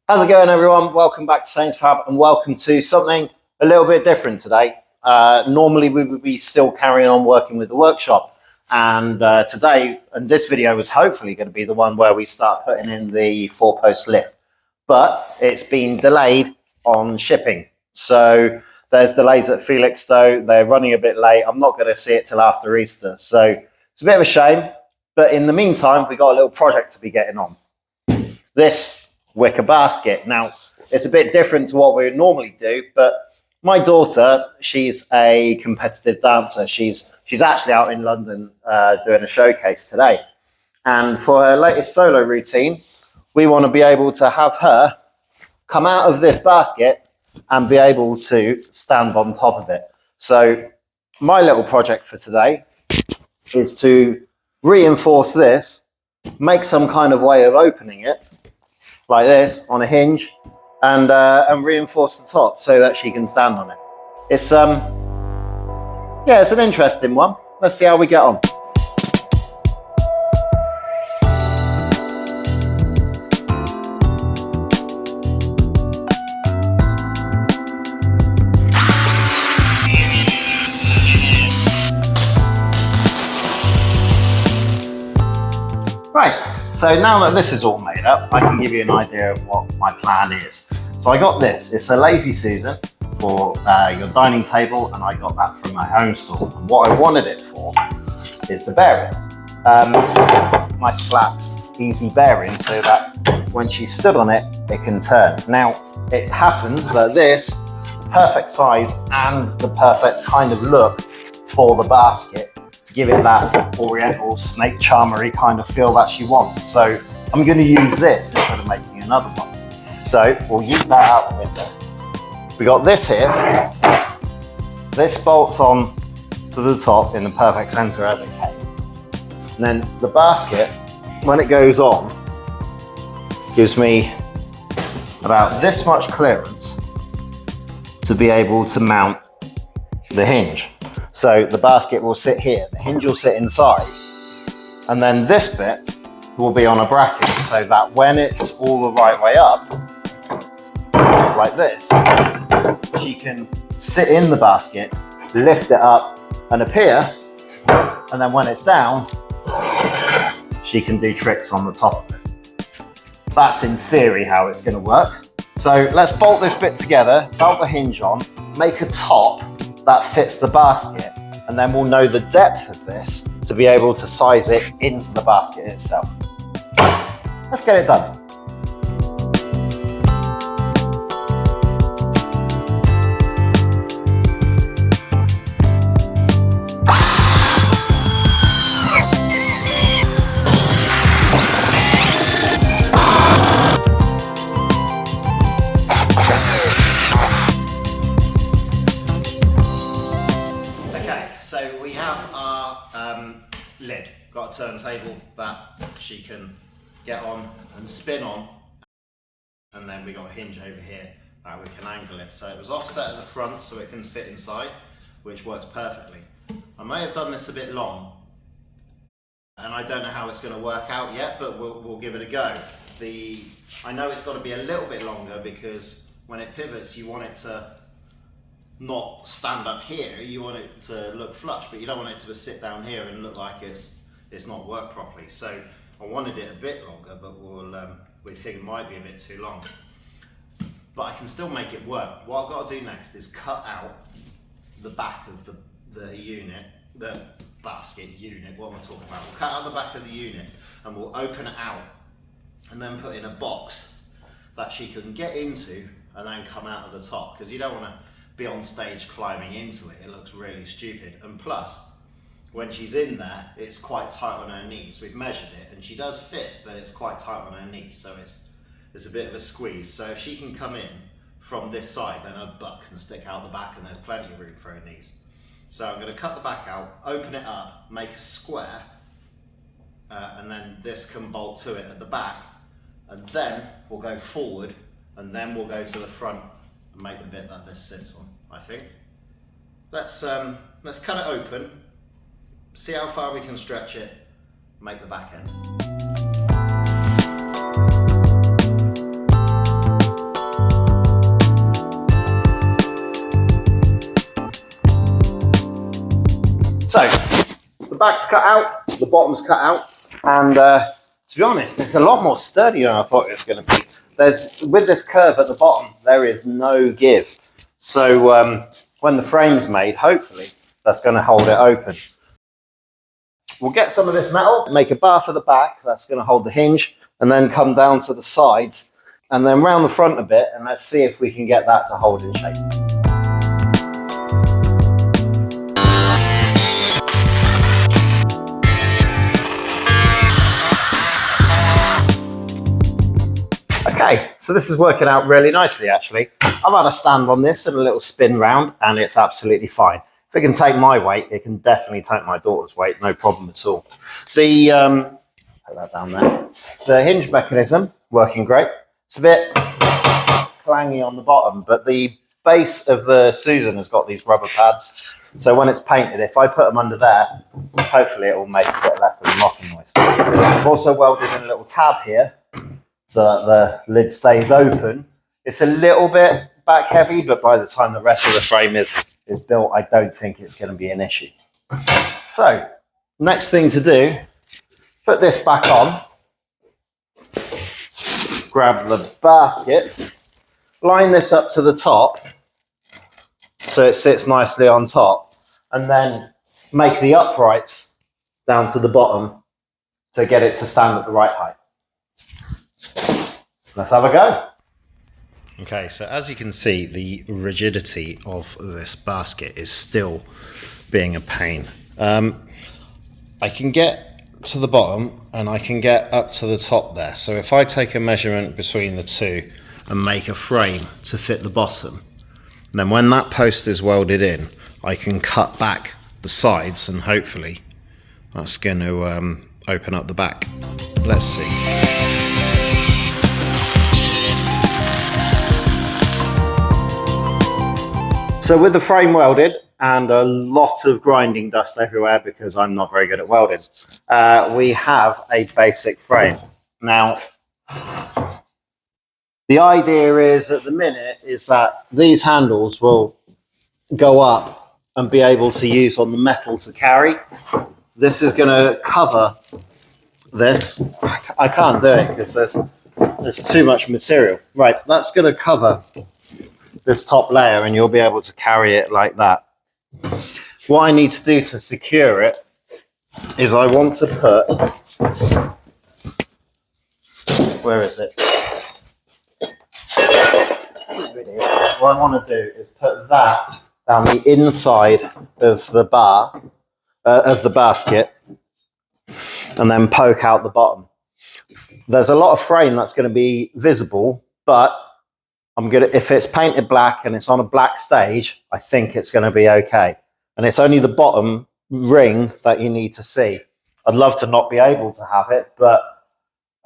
How's it going, everyone? Welcome back to Saints Fab and welcome to something a little bit different today. Normally we would be still carrying on working with the workshop, and today, and this video was hopefully going to be the one where we start putting in the 4-post lift, but it's been delayed on shipping. So there's delays at Felixstowe. They're running a bit late. I'm not going to see it till after Easter, so it's a bit of a shame, but in the meantime we got a little project to be getting on. This wicker basket. Now, it's a bit different to what we would normally do, but my daughter, she's a competitive dancer. She's actually out in London doing a showcase today. And for her latest solo routine, we want to be able to have her come out of this basket and be able to stand on top of it. So my little project for today is to reinforce this, make some kind of way of opening it, like this on a hinge, and reinforce the top so that she can stand on it. It's yeah, it's an interesting one. Let's see how we get on. Right. So now that this is all made up, I can give you an idea of what my plan is. So I got this. It's a Lazy Susan for your dining table, and I got that from my home store. And what I wanted it for is the bearing. Nice flat, easy bearing, so that when she stood on it, it can turn. Now, it happens that this is the perfect size and the perfect kind of look for the basket, give it that oriental snake charmery kind of feel that she wants. So I'm going to use this instead of making another one. So we'll use that out the window. We got this here. This bolts on to the top in the perfect center as it came. And then the basket, when it goes on, gives me about this much clearance to be able to mount the hinge. So the basket will sit here, the hinge will sit inside, and then this bit will be on a bracket so that when it's all the right way up, like this, she can sit in the basket, lift it up and appear, and then when it's down, she can do tricks on the top of it. That's in theory how it's going to work. So let's bolt this bit together, bolt the hinge on, make a top that fits the basket, and then we'll know the depth of this to be able to size it into the basket itself. Let's get it done. So we have our lid, got a turntable that she can get on and spin on, and then we got a hinge over here that we can angle it. So it was offset at the front so it can fit inside, which works perfectly. I may have done this a bit long, and I don't know how it's going to work out yet, but we'll give it a go. I know it's got to be a little bit longer because when it pivots you want it to not stand up here, you want it to look flush, but you don't want it to sit down here and look like it's not worked properly. So I wanted it a bit longer, but we think it might be a bit too long. But I can still make it work. What I've got to do next is cut out the back of the unit, the basket unit, what am I talking about? We'll cut out the back of the unit and we'll open it out and then put in a box that she can get into and then come out of the top, because you don't want to be on stage climbing into it. It looks really stupid. And plus, when she's in there, it's quite tight on her knees. We've measured it and she does fit, but it's quite tight on her knees, so it's a bit of a squeeze. So if she can come in from this side, then her butt can stick out the back and there's plenty of room for her knees. So I'm going to cut the back out, open it up, make a square, and then this can bolt to it at the back, and then we'll go forward, and then we'll go to the front and make the bit that this sits on, I think. Let's cut it open, see how far we can stretch it, make the back end. back's cut out, the bottom's cut out, and to be honest, it's a lot more sturdy than I thought it was going to be. With this curve at the bottom, there is no give. So when the frame's made, hopefully that's going to hold it open. We'll get some of this metal, make a bar for the back, that's going to hold the hinge, and then come down to the sides, and then round the front a bit, and let's see if we can get that to hold in shape. Okay, so this is working out really nicely actually. I've had a stand on this and a little spin round and it's absolutely fine. If it can take my weight, it can definitely take my daughter's weight, no problem at all. Put that down there. The hinge mechanism, working great. It's a bit clangy on the bottom, but the base of the Susan has got these rubber pads. So when it's painted, if I put them under there, hopefully it will make a bit less of a knocking noise. I've also welded in a little tab here, so that the lid stays open. It's a little bit back heavy, but by the time the rest of the frame is built, I don't think it's going to be an issue. So, next thing to do, put this back on, grab the basket, line this up to the top, so it sits nicely on top, and then make the uprights down to the bottom to get it to stand at the right height. Let's have a go. Okay, so as you can see, the rigidity of this basket is still being a pain. I can get to the bottom and I can get up to the top there. So if I take a measurement between the two and make a frame to fit the bottom, then when that post is welded in, I can cut back the sides and hopefully that's going to open up the back. Let's see. So with the frame welded and a lot of grinding dust everywhere because I'm not very good at welding, we have a basic frame. Now, the idea is at the minute is that these handles will go up and be able to use on the metal to carry. This is going to cover this. I can't do it because there's too much material. Right, that's going to cover this top layer and you'll be able to carry it like that. What I need to do to secure it is I want to put, where is it? What I want to do is put that down the inside of the bar, of the basket, and then poke out the bottom. There's a lot of frame that's going to be visible, but if it's painted black and it's on a black stage, I think it's going to be okay. And it's only the bottom ring that you need to see. I'd love to not be able to have it, but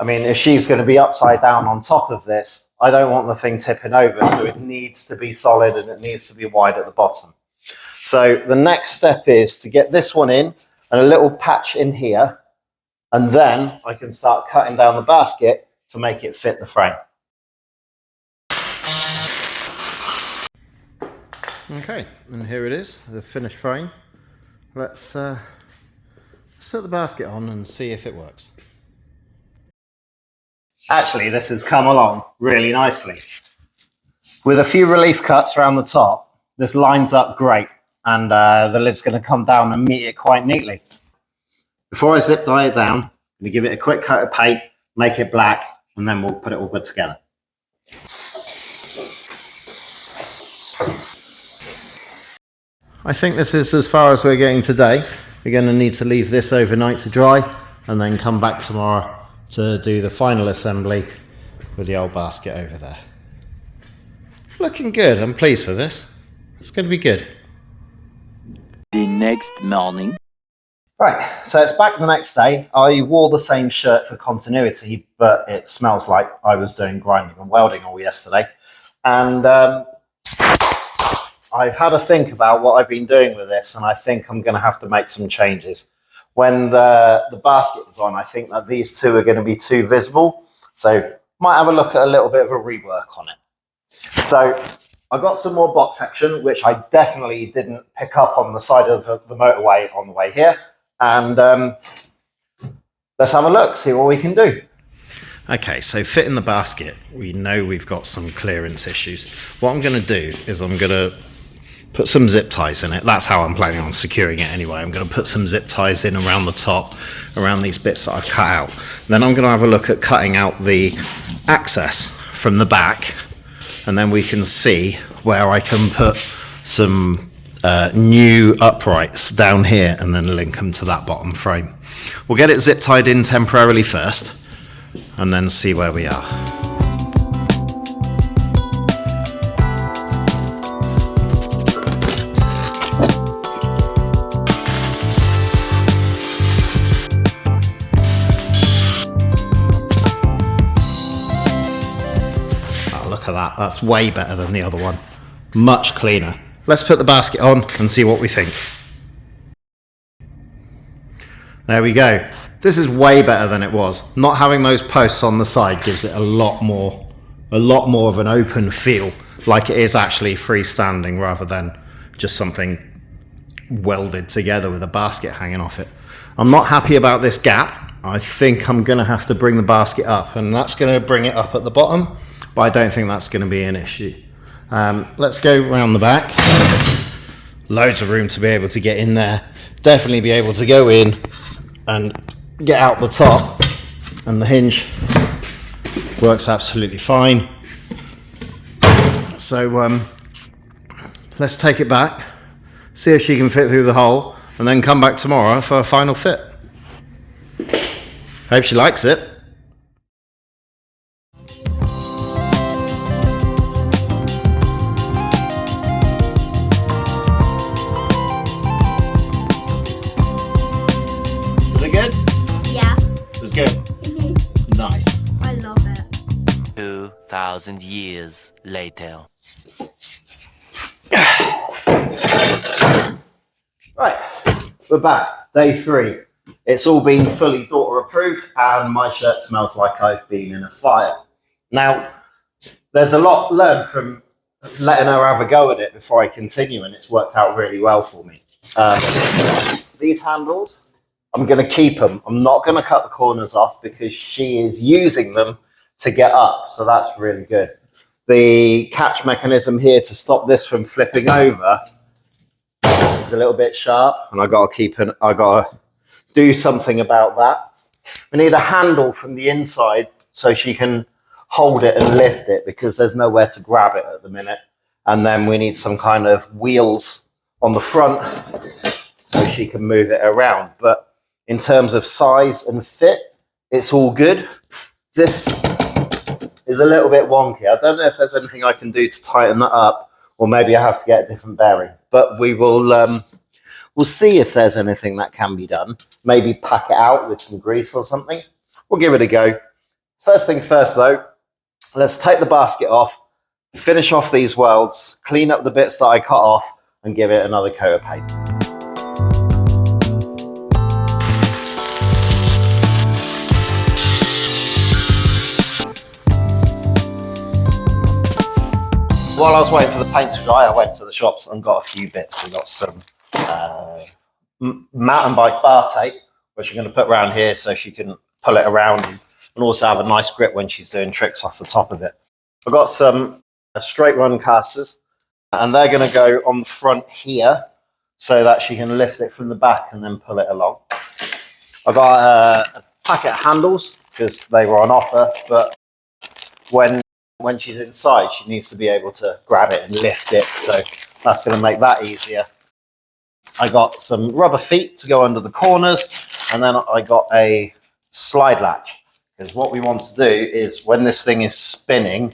I mean, if she's going to be upside down on top of this, I don't want the thing tipping over, so it needs to be solid and it needs to be wide at the bottom. So the next step is to get this one in and a little patch in here, and then I can start cutting down the basket to make it fit the frame. Okay, and here it is, the finished frame. Let's put the basket on and see if it works. Actually, this has come along really nicely. With a few relief cuts around the top, this lines up great, and the lid's going to come down and meet it quite neatly. Before I zip tie it down, I'm going to give it a quick coat of paint, make it black, and then we'll put it all good together. I think this is as far as we're getting today. We're going to need to leave this overnight to dry and then come back tomorrow to do the final assembly with the old basket over there. Looking good. I'm pleased with this. It's going to be good. The next morning. Right, so it's back the next day. I wore the same shirt for continuity, but it smells like I was doing grinding and welding all yesterday. And I've had a think about what I've been doing with this, and I think I'm going to have to make some changes. When the basket is on, I think that these two are going to be too visible, so might have a look at a little bit of a rework on it. So I got some more box section, which I definitely didn't pick up on the side of the motorway on the way here. and let's have a look, see what we can do. Okay, so fitting the basket, we know we've got some clearance issues. What I'm going to do is I'm going to put some zip ties in it. That's how I'm planning on securing it anyway. I'm going to put some zip ties in around the top, around these bits that I've cut out. Then I'm going to have a look at cutting out the access from the back, and then we can see where I can put some new uprights down here and then link them to that bottom frame. We'll get it zip tied in temporarily first, and then see where we are. Oh, look at that. That's way better than the other one. Much cleaner. Let's put the basket on and see what we think. There we go. This is way better than it was. Not having those posts on the side gives it a lot more of an open feel, like it is actually freestanding rather than just something welded together with a basket hanging off it. I'm not happy about this gap. I think I'm gonna have to bring the basket up, and that's gonna bring it up at the bottom, but I don't think that's gonna be an issue. Let's go around the back. Loads of room to be able to get in there. Definitely be able to go in and get out the top, and the hinge works absolutely fine. So let's take it back, see if she can fit through the hole, and then come back tomorrow for a final fit. Hope she likes it. Is it good? Yeah. It's good. Nice. I love it. 2,000 years later. Right, we're back. Day 3. It's all been fully daughter approved, and my shirt smells like I've been in a fire. Now, there's a lot learned from letting her have a go at it before I continue, and it's worked out really well for me. These handles, I'm going to keep them. I'm not going to cut the corners off because she is using them to get up, so that's really good. The catch mechanism here to stop this from flipping over is a little bit sharp, and I got to do something about that. We need a handle from the inside so she can hold it and lift it, because there's nowhere to grab it at the minute. And then we need some kind of wheels on the front so she can move it around. But in terms of size and fit, it's all good. This is a little bit wonky. I don't know if there's anything I can do to tighten that up, or maybe I have to get a different bearing. But we will we'll see if there's anything that can be done. Maybe pack it out with some grease or something. We'll give it a go. First things first though, let's take the basket off, finish off these welds, clean up the bits that I cut off, and give it another coat of paint. While I was waiting for the paint to dry, I went to the shops and got a few bits. We got some mountain bike bar tape, which I'm going to put around here so she can pull it around and also have a nice grip when she's doing tricks off the top of it. I've got some straight run casters, and they're going to go on the front here so that she can lift it from the back and then pull it along. I've got a packet of handles because they were on offer, but when she's inside, she needs to be able to grab it and lift it, so that's going to make that easier. I got some rubber feet to go under the corners, and then I got a slide latch, because what we want to do is when this thing is spinning,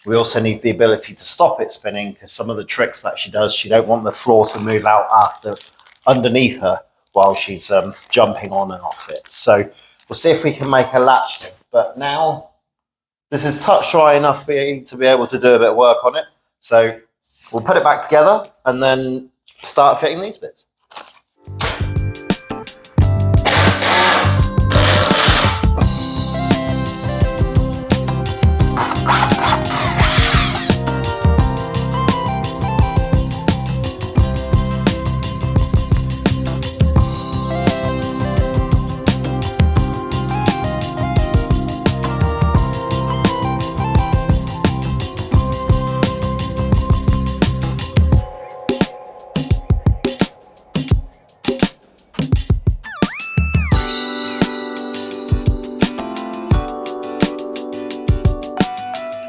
we also need the ability to stop it spinning, because some of the tricks that she does, she don't want the floor to move out underneath her while she's jumping on and off it. So we'll see if we can make a latch thing. But now this is touch dry enough for you to be able to do a bit of work on it. So we'll put it back together and then start fitting these bits.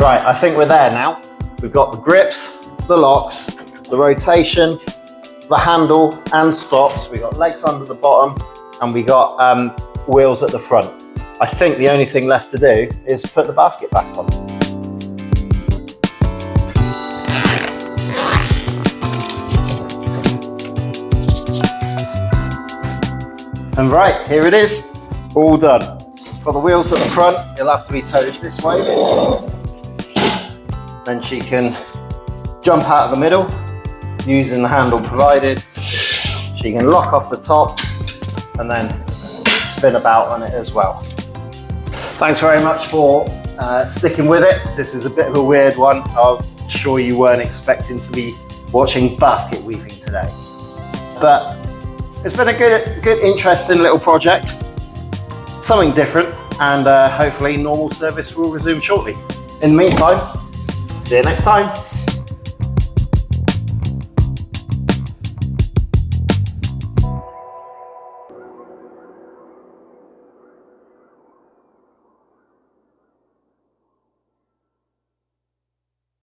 Right, I think we're there now. We've got the grips, the locks, the rotation, the handle and stops. We've got legs under the bottom and we got wheels at the front. I think the only thing left to do is put the basket back on. And right, here it is, all done. Got the wheels at the front, it'll have to be towed this way. Then she can jump out of the middle using the handle provided. She can lock off the top and then spin about on it as well. Thanks very much for sticking with it. This is a bit of a weird one. I'm sure you weren't expecting to be watching basket weaving today. But it's been a good interesting little project. Something different, and hopefully normal service will resume shortly. In the meantime, see you next time.